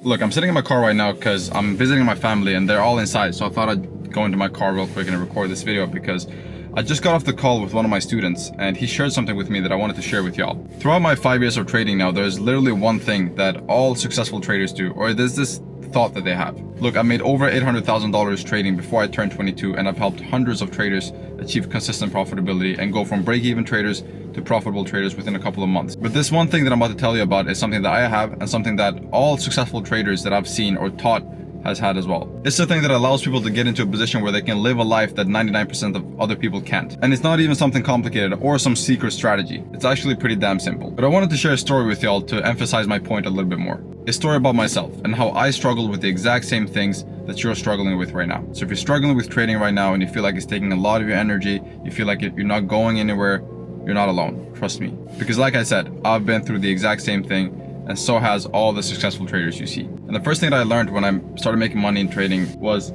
Look, I'm sitting in my car right now because I'm visiting my family and they're all inside. So I thought I'd go into my car real quick and record this video because I just got off the call with one of my students and he shared something with me that I wanted to share with y'all. Throughout my 5 years of trading now, there's literally one thing that all successful traders do, or there's this thought that they have. Look, I made over $800,000 trading before I turned 22, and I've helped hundreds of traders achieve consistent profitability and go from break-even traders to profitable traders within a couple of months. But this one thing that I'm about to tell you about is something that I have and something that all successful traders that I've seen or taught has had as well. It's the thing that allows people to get into a position where they can live a life that 99% of other people can't. And it's not even something complicated or some secret strategy. It's actually pretty damn simple. But I wanted to share a story with y'all to emphasize my point a little bit more. A story about myself and how I struggled with the exact same things that you're struggling with right now. So if you're struggling with trading right now and you feel like it's taking a lot of your energy, you feel like you're not going anywhere, you're not alone. Trust me. Because like I said, I've been through the exact same thing, and so has all the successful traders you see. And the first thing that I learned when I started making money in trading was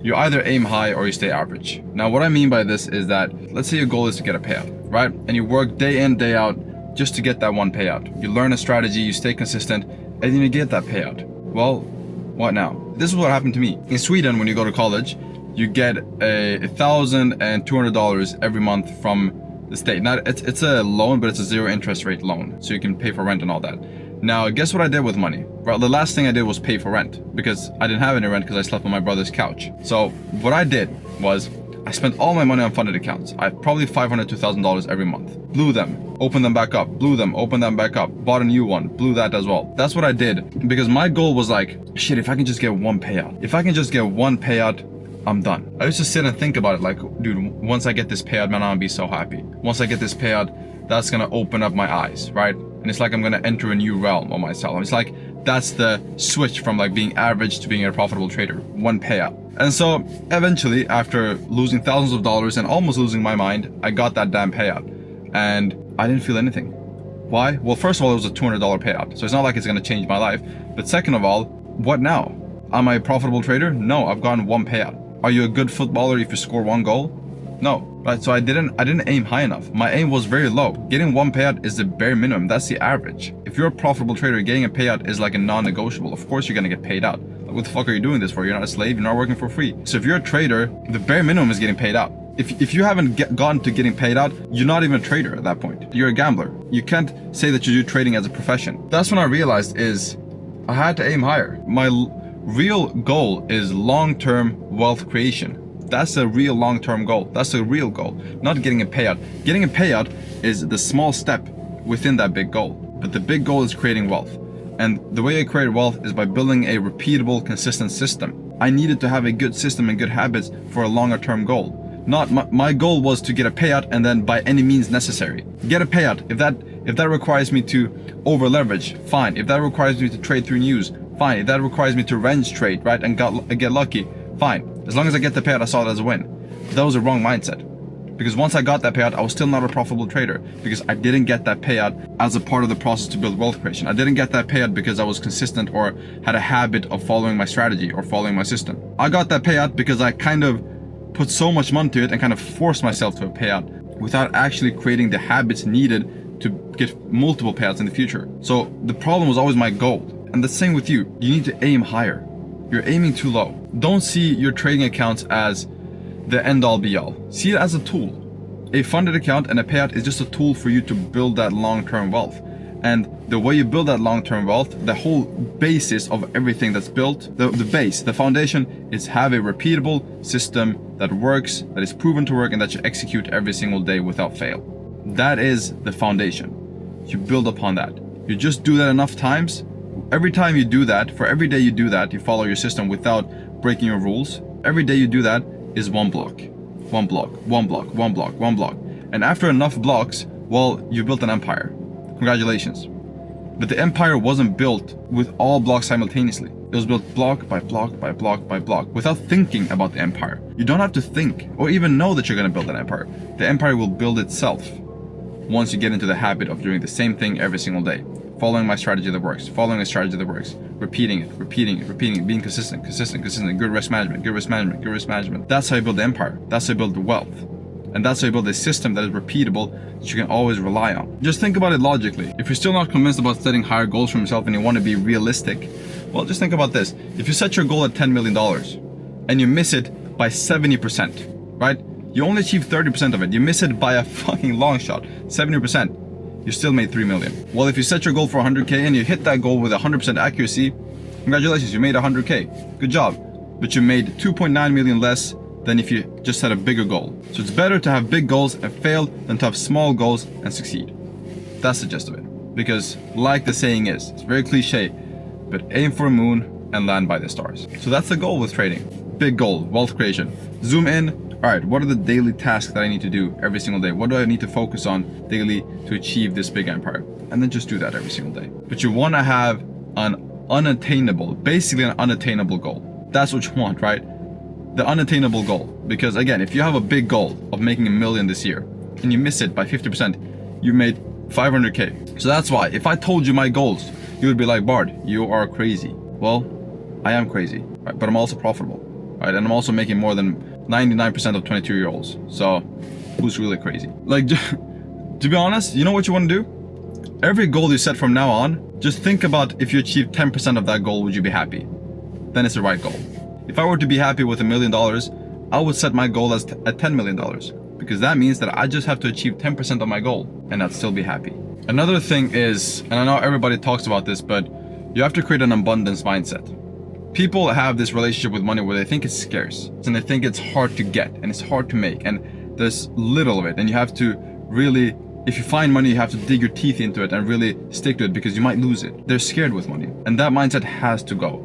you either aim high or you stay average. Now what I mean by this is that, let's say your goal is to get a payout, right? And you work day in, day out just to get that one payout. You learn a strategy, you stay consistent, and then you get that payout. Well, what now? This is what happened to me. In Sweden, when you go to college, you get $1,200 every month from the state. Now it's a loan, but it's a zero interest rate loan, so you can pay for rent and all that. Now, guess what I did with money? Well, the last thing I did was pay for rent because I didn't have any rent because I slept on my brother's couch. So what I did was I spent all my money on funded accounts. I have probably $500 to $1,000 every month. Blew them, opened them back up, blew them, opened them back up, bought a new one, blew that as well. That's what I did because my goal was like, shit, if I can just get one payout. If I can just get one payout, I'm done. I used to sit and think about it like, dude, once I get this payout, man, I'm gonna be so happy. Once I get this payout, that's gonna open up my eyes, right? And it's like I'm gonna enter a new realm of myself. It's like that's the switch from like being average to being a profitable trader. One payout. And so eventually, after losing thousands of dollars and almost losing my mind, I got that damn payout. And I didn't feel anything. Why? Well, first of all, it was a $200 payout. So it's not like it's gonna change my life. But second of all, what now? Am I a profitable trader? No, I've gotten one payout. Are you a good footballer if you score one goal? No, right? So I didn't aim high enough. My aim was very low. Getting one payout is the bare minimum. That's the average. If you're a profitable trader, getting a payout is like a non-negotiable. Of course, you're gonna get paid out. Like, what the fuck are you doing this for? You're not a slave. You're not working for free. So if you're a trader, the bare minimum is getting paid out. If you haven't gotten to getting paid out, you're not even a trader at that point. You're a gambler. You can't say that you do trading as a profession. That's when I realized is I had to aim higher. My real goal is long-term wealth creation. That's a real long-term goal. That's a real goal, not getting a payout. Getting a payout is the small step within that big goal. But the big goal is creating wealth. And the way I create wealth is by building a repeatable, consistent system. I needed to have a good system and good habits for a longer-term goal. Not my goal was to get a payout and then by any means necessary. Get a payout. If that requires me to over leverage, fine. If that requires me to trade through news, fine. If that requires me to range trade, right, and get lucky, fine. As long as I get the payout, I saw it as a win. But that was a wrong mindset. Because once I got that payout, I was still not a profitable trader because I didn't get that payout as a part of the process to build wealth creation. I didn't get that payout because I was consistent or had a habit of following my strategy or following my system. I got that payout because I kind of put so much money to it and kind of forced myself to a payout without actually creating the habits needed to get multiple payouts in the future. So the problem was always my goal. And the same with you. You need to aim higher. You're aiming too low. Don't see your trading accounts as the end-all be-all. See it as a tool. A funded account and a payout is just a tool for you to build that long-term wealth. And the way you build that long-term wealth, the whole basis of everything that's built, the base, the foundation is have a repeatable system that works, that is proven to work, and that you execute every single day without fail. That is the foundation. You build upon that. You just do that enough times. Every time you do that, for every day you do that, you follow your system without breaking your rules. Every day you do that is one block, one block, one block, one block, one block. And after enough blocks, well, you built an empire. Congratulations. But the empire wasn't built with all blocks simultaneously. It was built block by block by block by block without thinking about the empire. You don't have to think or even know that you're going to build an empire. The empire will build itself once you get into the habit of doing the same thing every single day. Following my strategy that works, following a strategy that works, repeating it, being consistent, good risk management. That's how you build the empire. That's how you build the wealth. And that's how you build a system that is repeatable, that you can always rely on. Just think about it logically. If you're still not convinced about setting higher goals for yourself and you want to be realistic, Well, just think about this. If you set your goal at $10 million and you miss it by 70%, right? You only achieve 30% of it. You miss it by a fucking long shot, 70%. You still made 3 million. Well, if you set your goal for 100K and you hit that goal with 100% accuracy, congratulations, you made 100K. Good job. But you made 2.9 million less than if you just set a bigger goal. So it's better to have big goals and fail than to have small goals and succeed. That's the gist of it. Because like the saying is, it's very cliche, but aim for a moon and land by the stars. So that's the goal with trading. Big goal, wealth creation. Zoom in. All right, what are the daily tasks that I need to do every single day? What do I need to focus on daily to achieve this big empire? And then just do that every single day. But you want to have an unattainable, basically an unattainable goal. That's what you want, right? The unattainable goal. Because again, if you have a big goal of making $1 million this year and you miss it by 50%, you made 500K. So that's why if I told you my goals, you would be like, Bard, you are crazy. Well, I am crazy, right? But I'm also profitable, right? And I'm also making more than 99% of 22-year-olds. So who's really crazy? Like, to be honest, you know what you want to do? Every goal you set from now on, just think about if you achieve 10% of that goal, would you be happy? Then it's the right goal. If I were to be happy with $1 million, I would set my goal at $10 million, because that means that I just have to achieve 10% of my goal and I'd still be happy. Another thing is, and I know everybody talks about this, but you have to create an abundance mindset. People have this relationship with money where they think it's scarce and they think it's hard to get and it's hard to make and there's little of it, and you have to really, if you find money, you have to dig your teeth into it and really stick to it because you might lose it. They're scared with money, and that mindset has to go,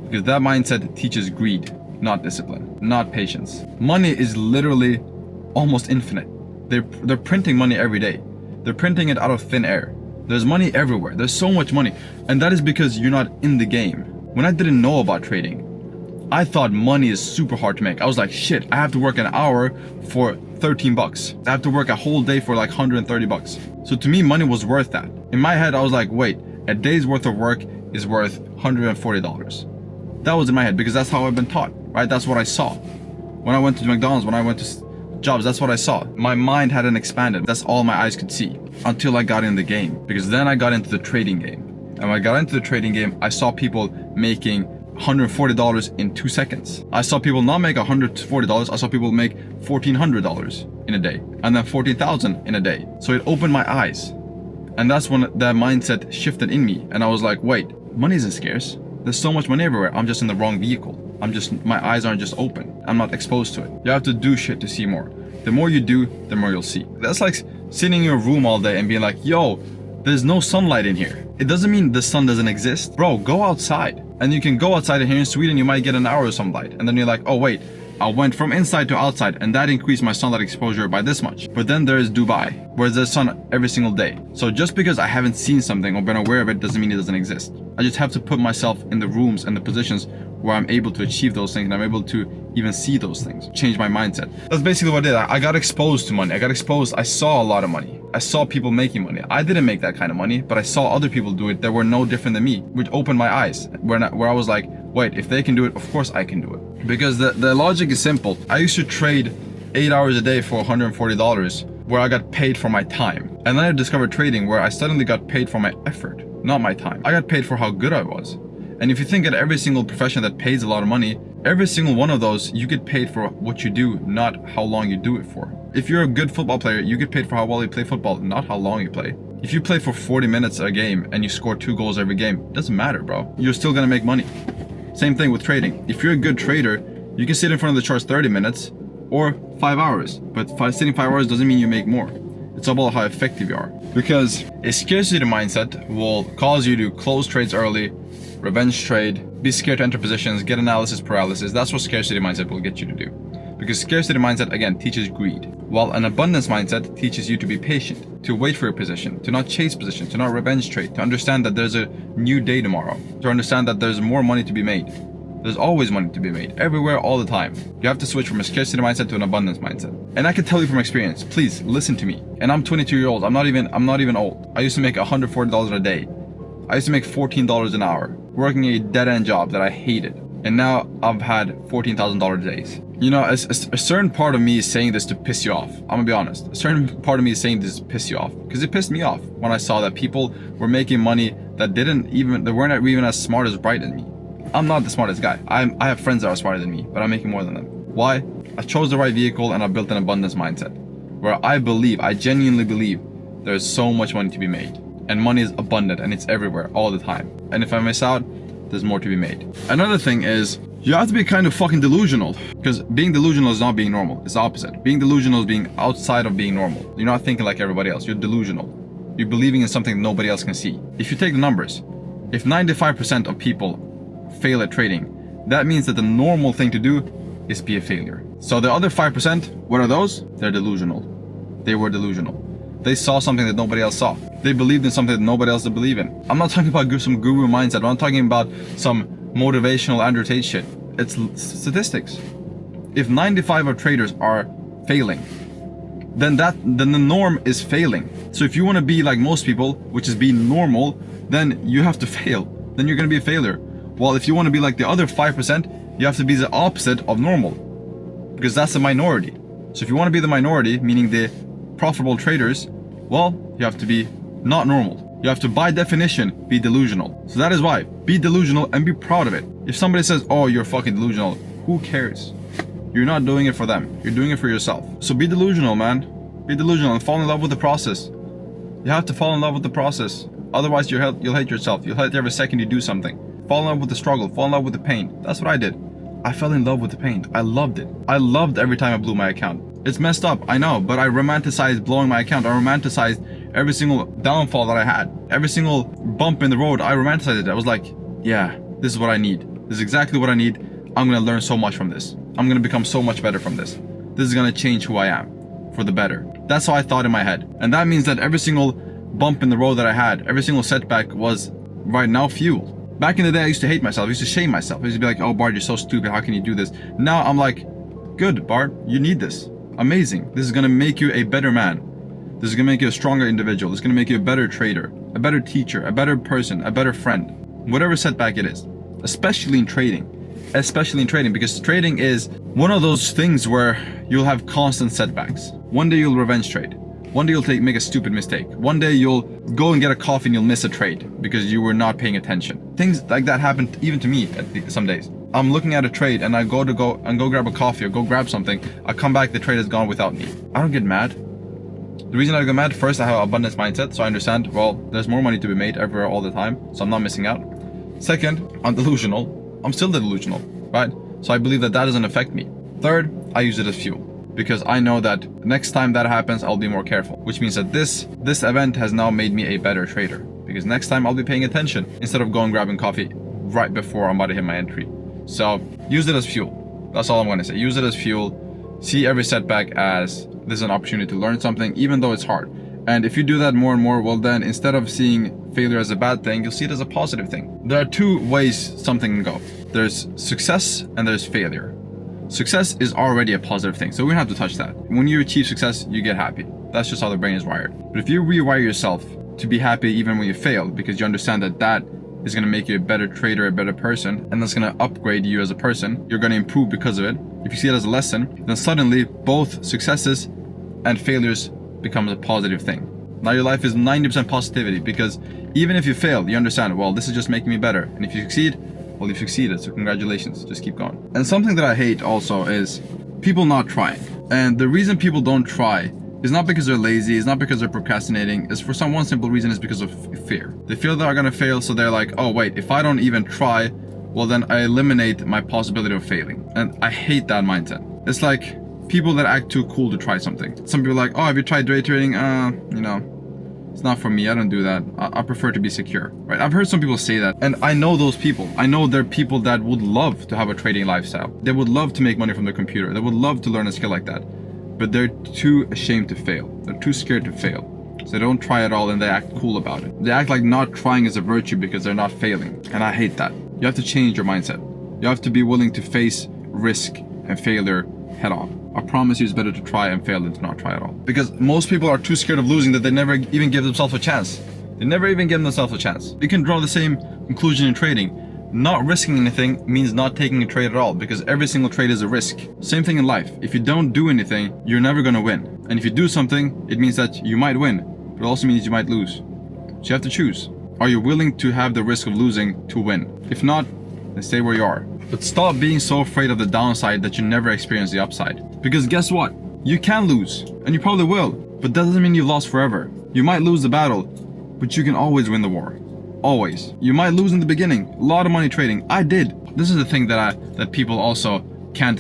because that mindset teaches greed, not discipline, not patience. Money is literally almost infinite. They're printing money every day. They're printing it out of thin air. There's money everywhere. There's so much money, and that is because you're not in the game. When I didn't know about trading, I thought money is super hard to make. I was like, shit, I have to work an hour for 13 bucks. I have to work a whole day for like 130 bucks. So to me, money was worth that. In my head, I was like, wait, a day's worth of work is worth $140. That was in my head because that's how I've been taught, right? That's what I saw. When I went to McDonald's, when I went to jobs, that's what I saw. My mind hadn't expanded. That's all my eyes could see until I got in the game, because then I got into the trading game. And when I got into the trading game, I saw people making $140 in 2 seconds. I saw people not make $140. I saw people make $1,400 in a day, and then 14,000 in a day. So it opened my eyes, and that's when that mindset shifted in me. And I was like, wait, money isn't scarce. There's so much money everywhere. I'm just in the wrong vehicle. My eyes aren't just open. I'm not exposed to it. You have to do shit to see more. The more you do, the more you'll see. That's like sitting in your room all day and being like, yo, there's no sunlight in here. It doesn't mean the sun doesn't exist. Bro, go outside. And you can go outside, and here in Sweden, you might get an hour of sunlight. And then you're like, oh wait, I went from inside to outside, and that increased my sunlight exposure by this much. But then there's Dubai, where there's sun every single day. So just because I haven't seen something or been aware of it doesn't mean it doesn't exist. I just have to put myself in the rooms and the positions where I'm able to achieve those things, and I'm able to even see those things, change my mindset. That's basically what I did. I got exposed to money. I saw a lot of money. I saw people making money. I didn't make that kind of money, but I saw other people do it that were no different than me, which opened my eyes, where I was like, wait, if they can do it, of course I can do it. Because the logic is simple. I used to trade 8 hours a day for $140, where I got paid for my time. And then I discovered trading, where I suddenly got paid for my effort, not my time. I got paid for how good I was. And if you think at every single profession that pays a lot of money, every single one of those, you get paid for what you do, not how long you do it for. If you're a good football player, you get paid for how well you play football, not how long you play. If you play for 40 minutes a game and you score 2 goals every game, it doesn't matter, bro. You're still gonna make money. Same thing with trading. If you're a good trader, you can sit in front of the charts 30 minutes or 5 hours. But sitting 5 hours doesn't mean you make more. It's all about how effective you are. Because a scarcity mindset will cause you to close trades early, revenge trade, be scared to enter positions, get analysis paralysis. That's what scarcity mindset will get you to do. Because scarcity mindset, again, teaches greed, while an abundance mindset teaches you to be patient, to wait for your position, to not chase position, to not revenge trade, to understand that there's a new day tomorrow, to understand that there's more money to be made. There's always money to be made, everywhere, all the time. You have to switch from a scarcity mindset to an abundance mindset. And I can tell you from experience, please listen to me. And I'm 22 years old. I'm not even old. I used to make $140 a day. I used to make $14 an hour, working a dead-end job that I hated. And now I've had $14,000 days. You know, a certain part of me is saying this to piss you off. I'm gonna be honest. A certain part of me is saying this to piss you off, because it pissed me off when I saw that people were making money that weren't even as smart as bright as me. I'm not the smartest guy. I have friends that are smarter than me, but I'm making more than them. Why? I chose the right vehicle and I built an abundance mindset where I genuinely believe there's so much money to be made. And money is abundant and it's everywhere all the time. And if I miss out, there's more to be made. Another thing is, you have to be kind of fucking delusional, because being delusional is not being normal. It's the opposite. Being delusional is being outside of being normal. You're not thinking like everybody else. You're delusional. You're believing in something nobody else can see. If you take the numbers, if 95% of people fail at trading, that means that the normal thing to do is be a failure. So the other 5%, what are those? They're delusional. They were delusional. They saw something that nobody else saw. They believed in something that nobody else did believe in. I'm not talking about some guru mindset. I'm not talking about some motivational Andrew Tate shit. It's statistics. If 95 of traders are failing, then the norm is failing. So if you want to be like most people, which is being normal, then you have to fail. Then you're going to be a failure. While if you want to be like the other 5%, you have to be the opposite of normal, because that's the minority. So if you want to be the minority, meaning the profitable traders, well, you have to be not normal. You have to, by definition, be delusional. So that is why, be delusional and be proud of it. If somebody says, oh, you're fucking delusional, who cares? You're not doing it for them. You're doing it for yourself. So be delusional, man. Be delusional and fall in love with the process. You have to fall in love with the process. Otherwise, you'll hate yourself. You'll hate every second you do something. Fall in love with the struggle. Fall in love with the pain. That's what I did. I fell in love with the pain. I loved it. I loved every time I blew my account. It's messed up, I know, but I romanticized blowing my account. I romanticized every single downfall that I had. Every single bump in the road, I romanticized it. I was like, yeah, this is what I need. This is exactly what I need. I'm gonna learn so much from this. I'm gonna become so much better from this. This is gonna change who I am for the better. That's how I thought in my head. And that means that every single bump in the road that I had, every single setback was right now fuel. Back in the day, I used to hate myself. I used to shame myself. I used to be like, oh, Bart, you're so stupid. How can you do this? Now I'm like, good, Bart, you need this. Amazing. This is going to make you a better man. This is going to make you a stronger individual. This is going to make you a better trader, a better teacher, a better person, a better friend. Whatever setback it is, especially in trading. Especially in trading, because trading is one of those things where you'll have constant setbacks. One day you'll revenge trade. One day you'll make a stupid mistake. One day you'll go and get a coffee and you'll miss a trade because you were not paying attention. Things like that happen even to me some days. I'm looking at a trade and I go grab a coffee or go grab something. I come back, the trade is gone without me. I don't get mad. The reason I get mad, first, I have an abundance mindset, so I understand, well, there's more money to be made everywhere all the time, so I'm not missing out. Second, I'm delusional. I'm still delusional, right? So I believe that doesn't affect me. Third, I use it as fuel, because I know that next time that happens, I'll be more careful, which means that this event has now made me a better trader, because next time I'll be paying attention instead of going grabbing coffee right before I'm about to hit my entry. So use it as fuel. That's all I'm going to say. Use it as fuel. See every setback as this is an opportunity to learn something, even though it's hard. And if you do that more and more, well then, instead of seeing failure as a bad thing, you'll see it as a positive thing. There are two ways something can go. There's success and there's failure. Success is already a positive thing, so we don't have to touch that. When you achieve success, you get happy. That's just how the brain is wired. But if you rewire yourself to be happy even when you fail, because you understand that that is going to make you a better trader, a better person, and that's going to upgrade you as a person, you're going to improve because of it. If you see it as a lesson, then suddenly both successes and failures becomes a positive thing. Now your life is 90% positivity, because even if you fail, you understand, well, this is just making me better. And if you succeed, well, you've succeeded, so congratulations, just keep going. And something that I hate also is people not trying. And the reason people don't try is not because they're lazy, it's not because they're procrastinating, it's for some one simple reason, is because of fear. They feel they're gonna fail, so they're like, oh wait, if I don't even try, well then I eliminate my possibility of failing. And I hate that mindset. It's like people that act too cool to try something. Some people are like, oh, have you tried day trading? It's not for me, I don't do that. I prefer to be secure, right? I've heard some people say that, and I know those people. I know they're people that would love to have a trading lifestyle. They would love to make money from their computer. They would love to learn a skill like that, but they're too ashamed to fail. They're too scared to fail. So they don't try at all and they act cool about it. They act like not trying is a virtue because they're not failing. And I hate that. You have to change your mindset. You have to be willing to face risk and failure head on. I promise you it's better to try and fail than to not try at all. Because most people are too scared of losing that they never even give themselves a chance. They never even give themselves a chance. You can draw the same conclusion in trading. Not risking anything means not taking a trade at all, because every single trade is a risk. Same thing in life. If you don't do anything, you're never gonna win. And if you do something, it means that you might win, but it also means you might lose. So you have to choose. Are you willing to have the risk of losing to win? If not, then stay where you are. But stop being so afraid of the downside that you never experience the upside. Because guess what? You can lose, and you probably will, but that doesn't mean you've lost forever. You might lose the battle, but you can always win the war. Always. You might lose in the beginning. A lot of money trading. I did. This is the thing that people also can't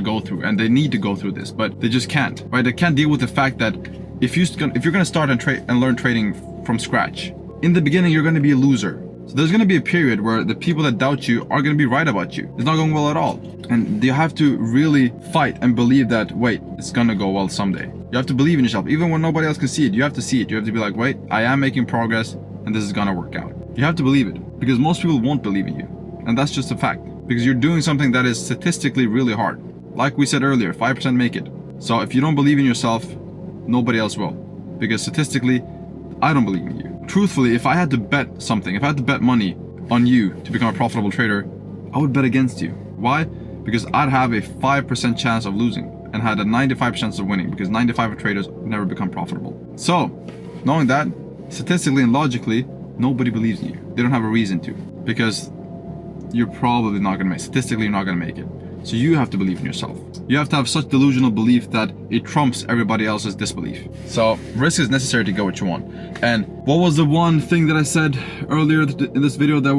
go through, and they need to go through this, but they just can't, right? They can't deal with the fact that if you're gonna start and learn trading from scratch, in the beginning you're gonna be a loser. So there's gonna be a period where the people that doubt you are gonna be right about you. It's not going well at all, and you have to really fight and believe that, wait, it's gonna go well someday. You have to believe in yourself, even when nobody else can see it. You have to see it. You have to be like, wait, I am making progress, and this is gonna work out. You have to believe it, because most people won't believe in you, and that's just a fact. Because you're doing something that is statistically really hard. Like we said earlier, 5% make it. So if you don't believe in yourself, nobody else will. Because statistically, I don't believe in you. Truthfully, if I had to bet something, if I had to bet money on you to become a profitable trader, I would bet against you. Why? Because I'd have a 5% chance of losing and had a 95% chance of winning, because 95% of traders never become profitable. So, knowing that, statistically and logically, nobody believes in you. They don't have a reason to, because you're probably not gonna make it. Statistically, you're not gonna make it. So you have to believe in yourself. You have to have such delusional belief that it trumps everybody else's disbelief. So risk is necessary to get what you want. And what was the one thing that I said earlier in this video that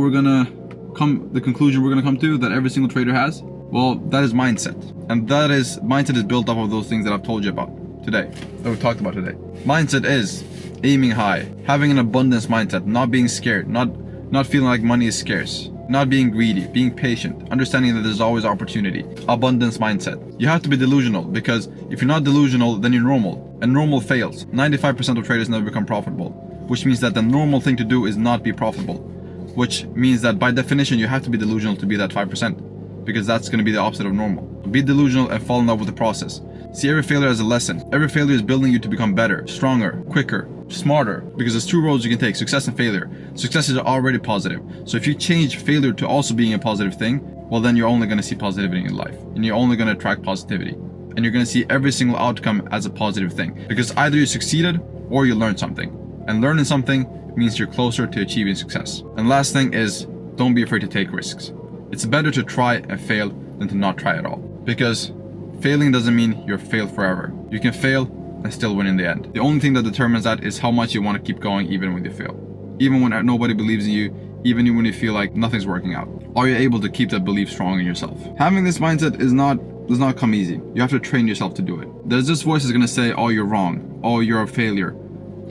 the conclusion we're gonna come to, that every single trader has? Well, that is mindset. And mindset is built up of those things that I've told you about today, that we talked about today. Mindset is aiming high, having an abundance mindset, not being scared, not feeling like money is scarce, not being greedy, being patient, understanding that there's always opportunity, abundance mindset. You have to be delusional, because if you're not delusional, then you're normal, and normal fails. 95% of traders never become profitable, which means that the normal thing to do is not be profitable, which means that by definition you have to be delusional to be that 5%, because that's going to be the opposite of normal. Be delusional and fall in love with the process. See every failure as a lesson. Every failure is building you to become better, stronger, quicker, smarter, because there's two roads you can take: success and failure. Success is already positive. So if you change failure to also being a positive thing, well, then you're only going to see positivity in life, and you're only going to attract positivity, and you're going to see every single outcome as a positive thing, because either you succeeded or you learned something, and learning something means you're closer to achieving success. And last thing is, don't be afraid to take risks. It's better to try and fail than to not try at all, because failing doesn't mean you're failed forever. You can fail and still win in the end. The only thing that determines that is how much you want to keep going even when you fail. Even when nobody believes in you, even when you feel like nothing's working out. Are you able to keep that belief strong in yourself? Having this mindset does not come easy. You have to train yourself to do it. There's this voice that's gonna say, oh, you're wrong, oh, you're a failure,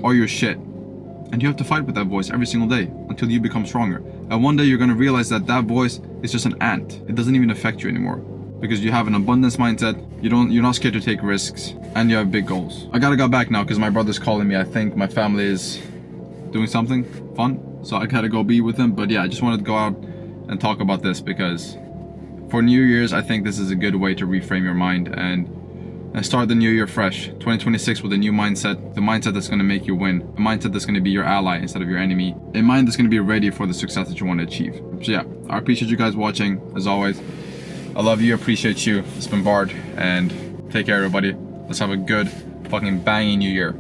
oh, you're shit. And you have to fight with that voice every single day until you become stronger. And one day you're gonna realize that voice is just an ant. It doesn't even affect you anymore, because you have an abundance mindset, you're not scared to take risks, and you have big goals. I gotta go back now because my brother's calling me. I think my family is doing something fun, so I gotta go be with them. But yeah, I just wanted to go out and talk about this, because for New Year's, I think this is a good way to reframe your mind and start the new year fresh. 2026 with a new mindset, the mindset that's gonna make you win, a mindset that's gonna be your ally instead of your enemy, a mind that's gonna be ready for the success that you want to achieve. So yeah, I appreciate you guys watching, as always. I love you, appreciate you. It's been Bard, and take care, everybody. Let's have a good fucking banging new year.